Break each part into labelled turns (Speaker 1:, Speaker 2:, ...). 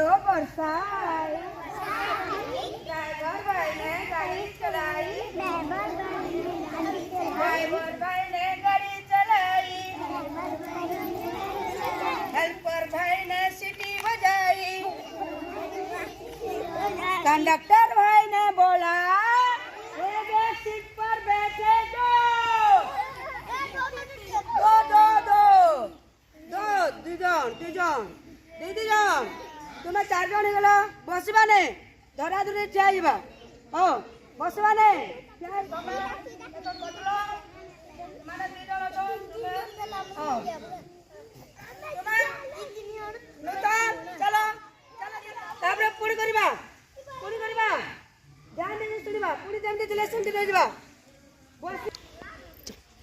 Speaker 1: दौड़ो बरसाई, ड्राइवर भाई ने गाड़ी चलाई, ड्राइवर भाई ने गाड़ी चलाई, हेल्पर भाई ने सीटी बजाई, कंडक्टर भाई ने बोला एक एक सीट पर बैठे दो दुजन तुम 4 जन गल बसवाने धरा धरी ठिया हाँ बसवाने चलो तापर पुणी करवा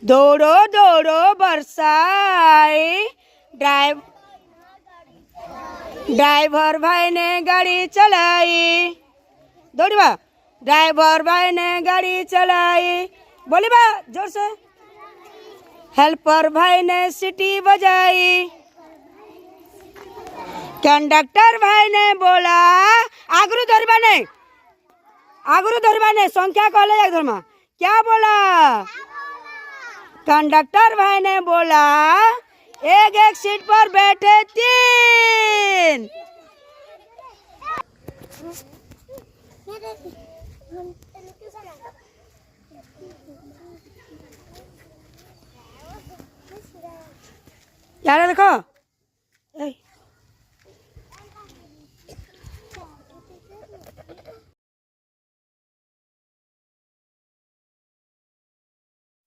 Speaker 1: दौड़ो दौड़ो बरसाई, ड्राइवर भाई ने गाड़ी चलाई, दौड़वा ड्राइवर भाई ने गाड़ी चलाई, बोलिबा जोर से, हेल्पर भाई ने सीटी बजाई, कंडक्टर भाई ने बोला आगरू धरवा नहीं संख्या कहले एक धर्मा क्या बोला, कंडक्टर भाई ने बोला एक एक सीट पर बैठे 3। यार देखो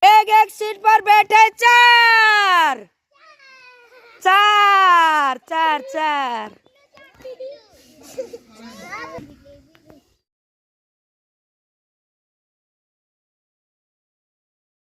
Speaker 1: एक एक सीट पर बैठे 4 4 4 4।